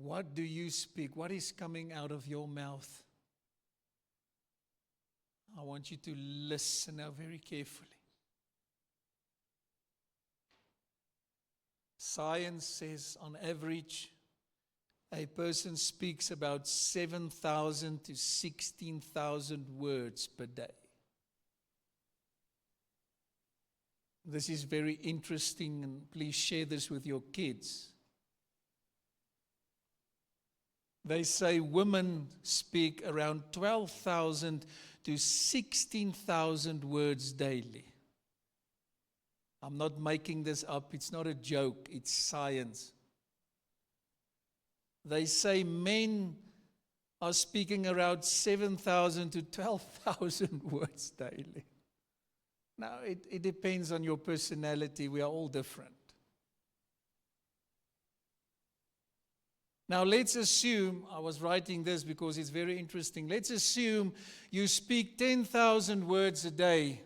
What do you speak? What is coming out of your mouth? I want you to listen now very carefully. Science says on average, a person speaks about 7,000 to 16,000 words per day. This is very interesting, and please share this with your kids. They say women speak around 12,000 to 16,000 words daily. I'm not making this up. It's not a joke. It's science. They say men are speaking around 7,000 to 12,000 words daily. Now, it depends on your personality. We are all different. Now, let's assume, I was writing this because it's very interesting. Let's assume you speak 10,000 words a day.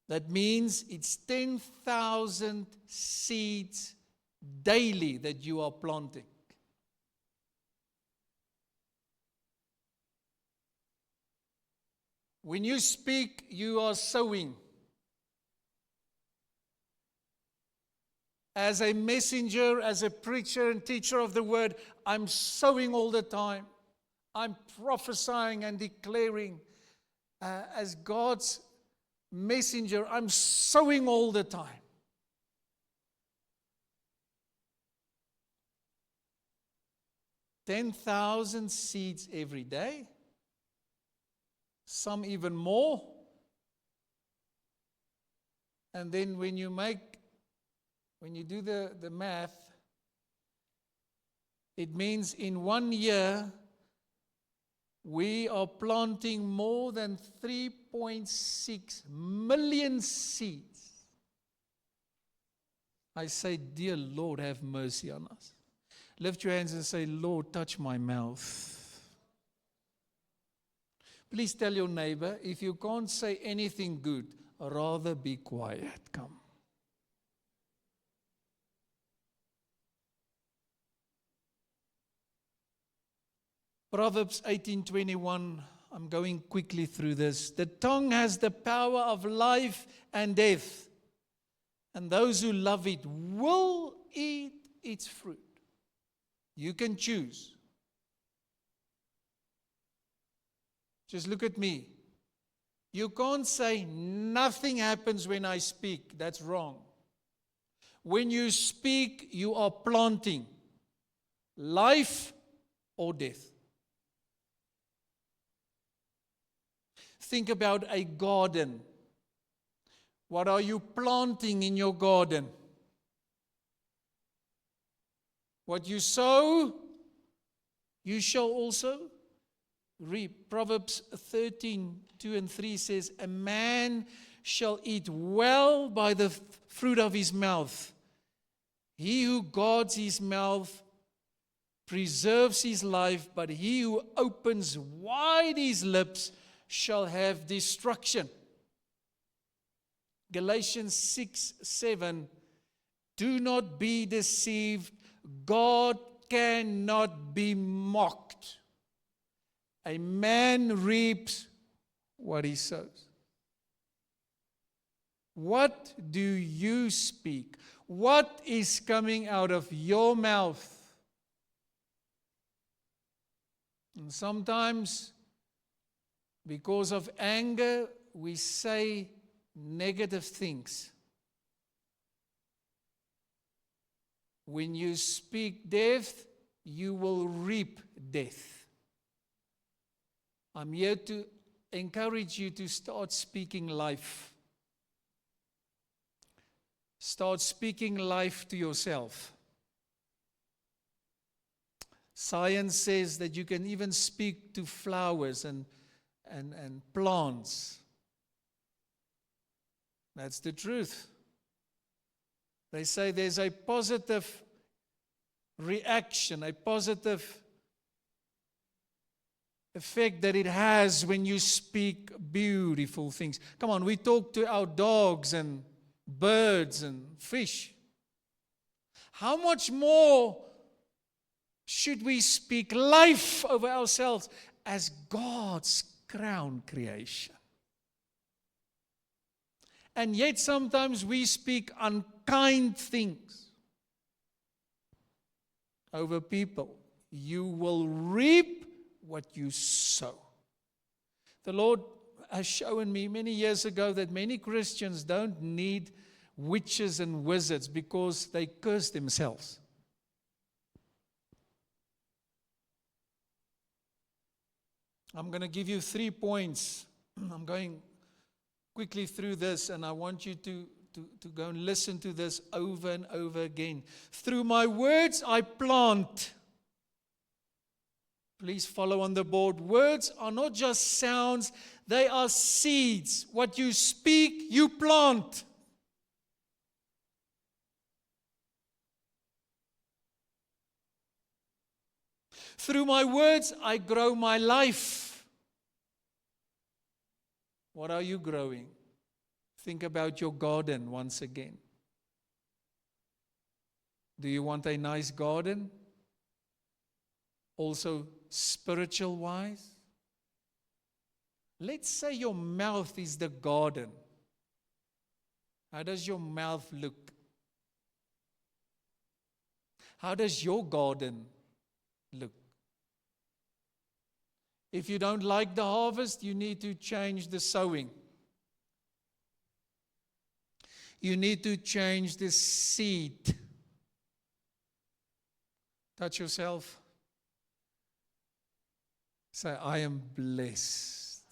That means it's 10,000 seeds daily that you are planting. When you speak, you are sowing. As a messenger, as a preacher and teacher of the word, I'm sowing all the time. I'm prophesying and declaring. As God's messenger, I'm sowing all the time. $10,000 seeds every day. Some even more. And then when you do the math, it means in 1 year, we are planting more than 3.6 million seeds. I say, dear Lord, have mercy on us. Lift your hands and say, Lord, touch my mouth. Please tell your neighbor, if you can't say anything good, rather be quiet. Come. Proverbs 18:21, I'm going quickly through this. The tongue has the power of life and death, and those who love it will eat its fruit. You can choose. Just look at me. You can't say nothing happens when I speak. That's wrong. When you speak, you are planting life or death. Think about a garden. What are you planting in your garden? What you sow, you shall also reap. Proverbs 13:2-3 says, a man shall eat well by the fruit of his mouth. He who guards his mouth preserves his life, but he who opens wide his lips shall have destruction. Galatians 6:7, do not be deceived. God cannot be mocked. A man reaps what he sows. What do you speak? What is coming out of your mouth? And sometimes, because of anger, we say negative things. When you speak death, you will reap death. I'm here to encourage you to start speaking life. Start speaking life to yourself. Science says that you can even speak to flowers and plants. That's the truth. They say there's a positive reaction, a positive effect that it has when you speak beautiful things. Come on, we talk to our dogs and birds and fish. How much more should we speak life over ourselves as God's crown creation. And yet sometimes we speak unkind things over people. You will reap what you sow. The Lord has shown me many years ago that many Christians don't need witches and wizards because they curse themselves. I'm going to give you 3 points. I'm going quickly through this, and I want you to go and listen to this over and over again. Through my words I plant. Please follow on the board. Words are not just sounds, they are seeds. What you speak, you plant. Through my words I grow my life. What are you growing? Think about your garden once again. Do you want a nice garden? Also spiritual wise? Let's say your mouth is the garden. How does your mouth look? How does your garden look? If you don't like the harvest, you need to change the sowing. You need to change the seed. Touch yourself. Say, I am blessed.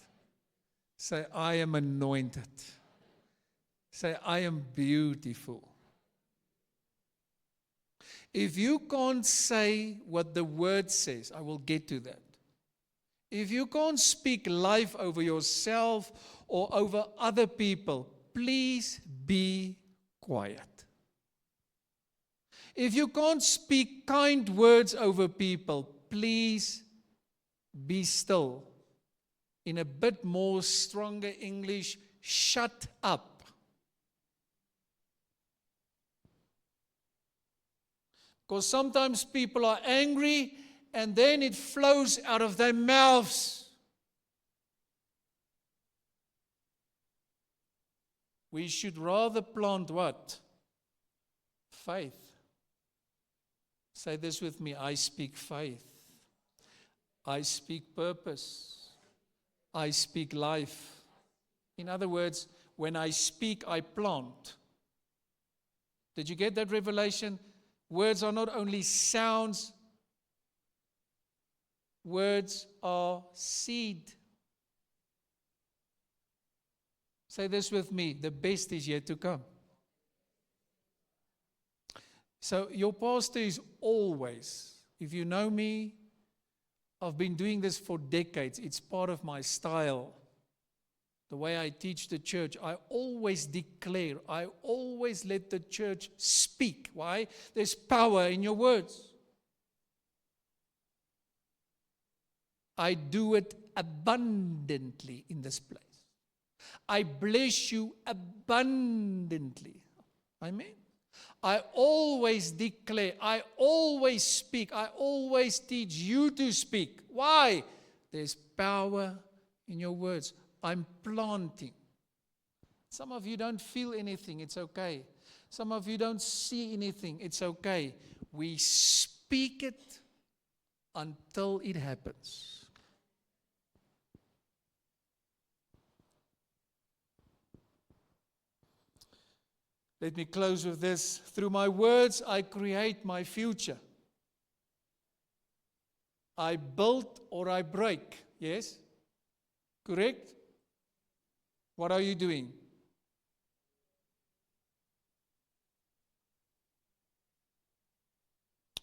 Say, I am anointed. Say, I am beautiful. If you can't say what the word says, I will get to that. If you can't speak life over yourself or over other people, please be quiet. If you can't speak kind words over people, please be still. In a bit more stronger English, shut up. Because sometimes people are angry and then it flows out of their mouths. We should rather plant what? Faith. Say this with me. I speak faith. I speak purpose. I speak life. In other words, when I speak, I plant. Did you get that revelation? Words are not only sounds, words are seed. Say this with me. The best is yet to come. So your pastor is always, if you know me, I've been doing this for decades. It's part of my style. The way I teach the church, I always declare, I always let the church speak. Why? There's power in your words. I do it abundantly in this place. I bless you abundantly. Amen. I always declare, I always speak, I always teach you to speak. Why? There's power in your words. I'm planting. Some of you don't feel anything, it's okay. Some of you don't see anything, it's okay. We speak it until it happens. Let me close with this. Through my words, I create my future. I build or I break. Yes? Correct? What are you doing?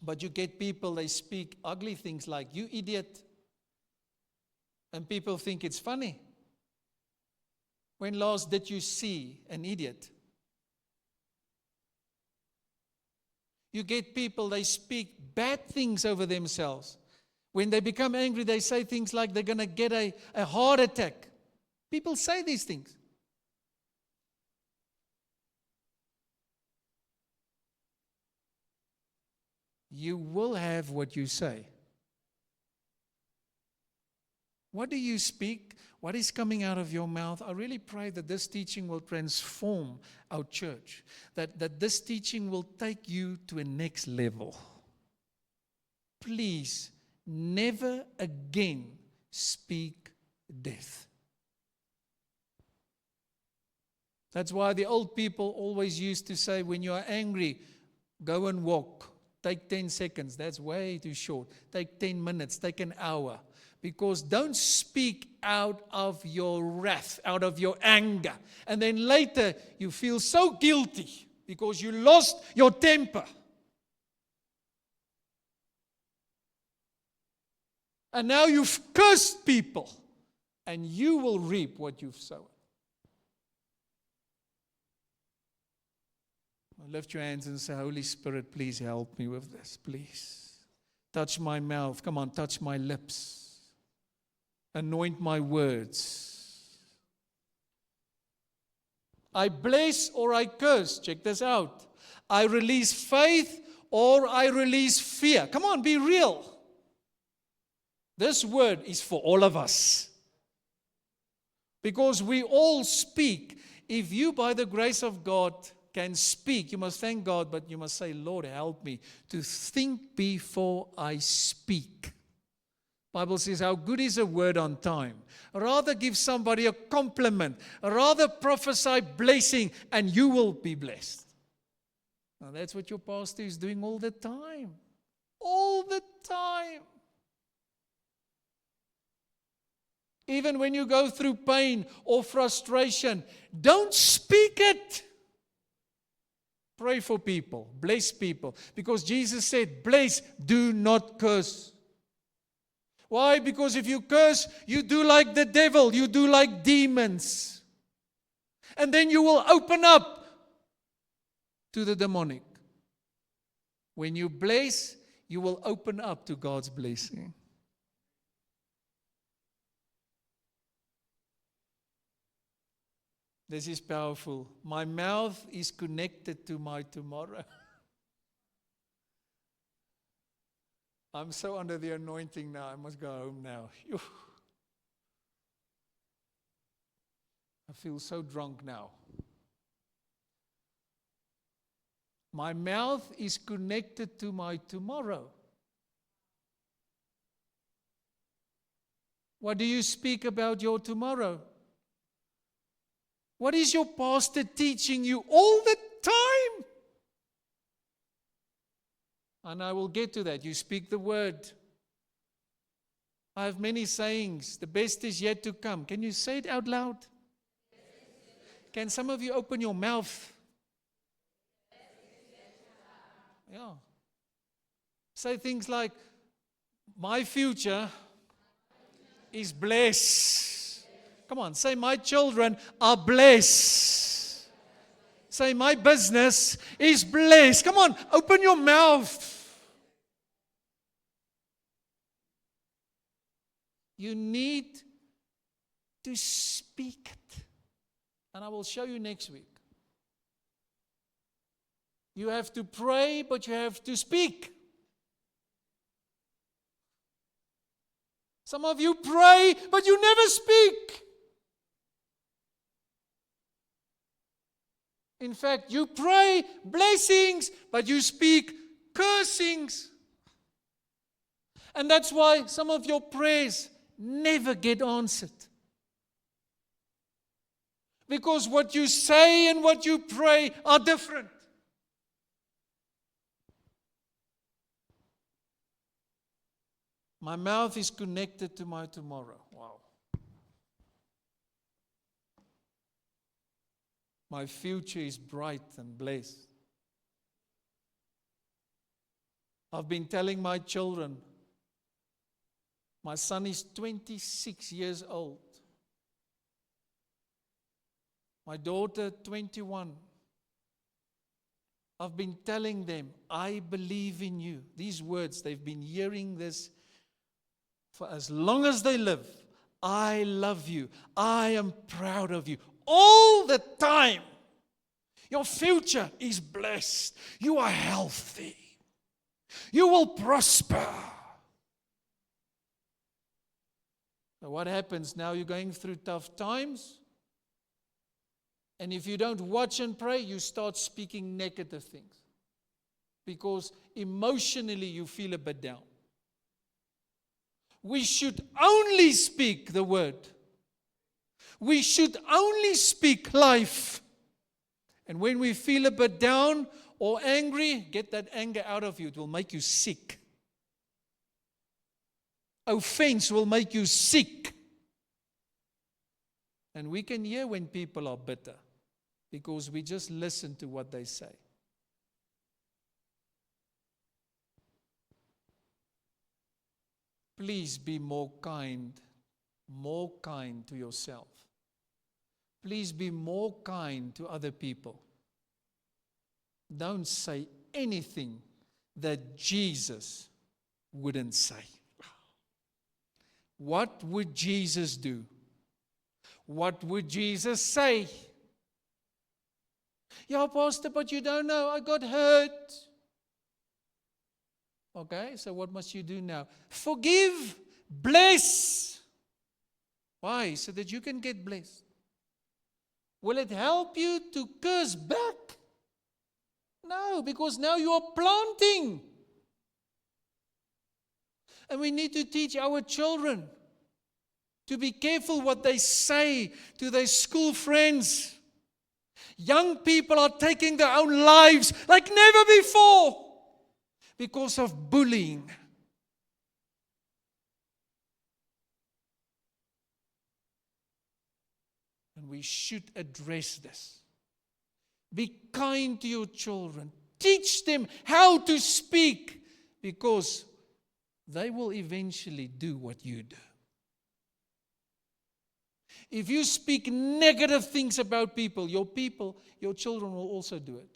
But you get people, they speak ugly things like, you idiot. And people think it's funny. When last did you see an idiot? You get people, they speak bad things over themselves. When they become angry, they say things like they're going to get a heart attack. People say these things. you will have what you say. What do you speak? What is coming out of your mouth? I really pray that this teaching will transform our church, that this teaching will take you to a next level. Please, never again speak death. That's why the old people always used to say, when you are angry, go and walk. Take 10 seconds. That's way too short. Take 10 minutes. Take an hour. Because don't speak out of your wrath, out of your anger. And then later you feel so guilty because you lost your temper. And now you've cursed people. And you will reap what you've sown. Lift your hands and say, Holy Spirit, please help me with this, please. Touch my mouth. Come on, touch my lips. Anoint my words. I bless or I curse. Check this out. I release faith or I release fear. Come on, be real. This word is for all of us. Because we all speak. If you, by the grace of God, can speak, you must thank God, but you must say, Lord, help me to think before I speak. Bible says, how good is a word on time? Rather give somebody a compliment. Rather prophesy blessing and you will be blessed. Now that's what your pastor is doing all the time. All the time. Even when you go through pain or frustration, don't speak it. Pray for people, bless people. Because Jesus said, bless, do not curse. Why? Because if you curse, you do like the devil, you do like demons. And then you will open up to the demonic. When you bless, you will open up to God's blessing. This is powerful. My mouth is connected to my tomorrow. I'm so under the anointing now. I must go home now. I feel so drunk now. My mouth is connected to my tomorrow. What do you speak about your tomorrow? What is your pastor teaching you all the time? And I will get to that. You speak the word. I have many sayings. The best is yet to come. Can you say it out loud? Can some of you open your mouth? Yeah. Say things like, my future is blessed. Come on, say my children are blessed. Say my business is blessed. Come on, open your mouth. You need to speak it. And I will show you next week. You have to pray, but you have to speak. Some of you pray, but you never speak. In fact, you pray blessings, but you speak cursings. And that's why some of your prayers never get answered. Because what you say and what you pray are different. My mouth is connected to my tomorrow. Wow. My future is bright and blessed. I've been telling my children, my son is 26 years old. My daughter, 21. I've been telling them, I believe in you. These words, they've been hearing this for as long as they live. I love you. I am proud of you. All the time. Your future is blessed. You are healthy. You will prosper. So what happens now? You're going through tough times. And if you don't watch and pray, you start speaking negative things. Because emotionally you feel a bit down. We should only speak the word. We should only speak life. And when we feel a bit down or angry, get that anger out of you. It will make you sick. Offense will make you sick. And we can hear when people are bitter because we just listen to what they say. Please be more kind to yourself. Please be more kind to other people. Don't say anything that Jesus wouldn't say. What would Jesus do? What would Jesus say? Yeah, Pastor, but you don't know. I got hurt. Okay, so what must you do now? Forgive, bless. Why? So that you can get blessed. Will it help you to curse back? No, because now you are planting. And we need to teach our children to be careful what they say to their school friends. Young people are taking their own lives like never before because of bullying. And we should address this. Be kind to your children. Teach them how to speak because they will eventually do what you do. If you speak negative things about people, your children will also do it.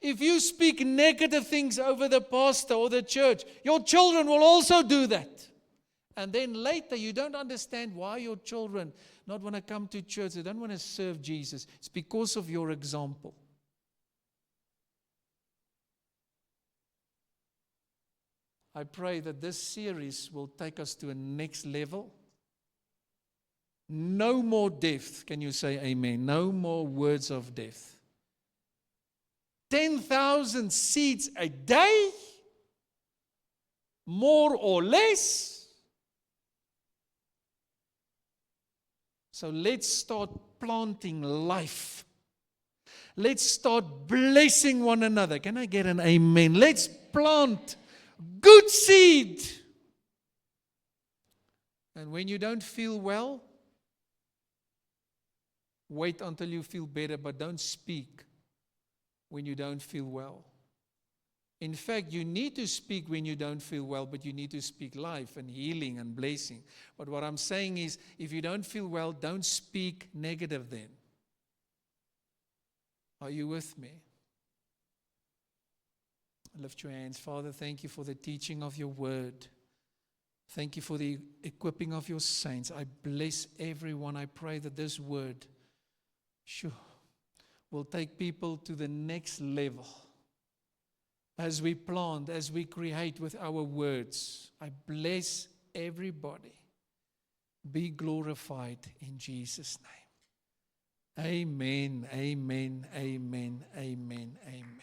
If you speak negative things over the pastor or the church, your children will also do that. And then later you don't understand why your children not want to come to church. They don't want to serve Jesus. It's because of your example. I pray that this series will take us to a next level. No more death. Can you say amen? No more words of death. 10,000 seeds a day, more or less. So let's start planting life. Let's start blessing one another. Can I get an amen? Let's plant good seed. And when you don't feel well, wait until you feel better, but don't speak when you don't feel well. In fact, you need to speak when you don't feel well, but you need to speak life and healing and blessing. But what I'm saying is, if you don't feel well, don't speak negative then. Are you with me? Lift your hands. Father, thank you for the teaching of your word. Thank you for the equipping of your saints. I bless everyone. I pray that this word will take people to the next level. As we plant, as we create with our words, I bless everybody. Be glorified in Jesus' name. Amen, amen, amen, amen, amen.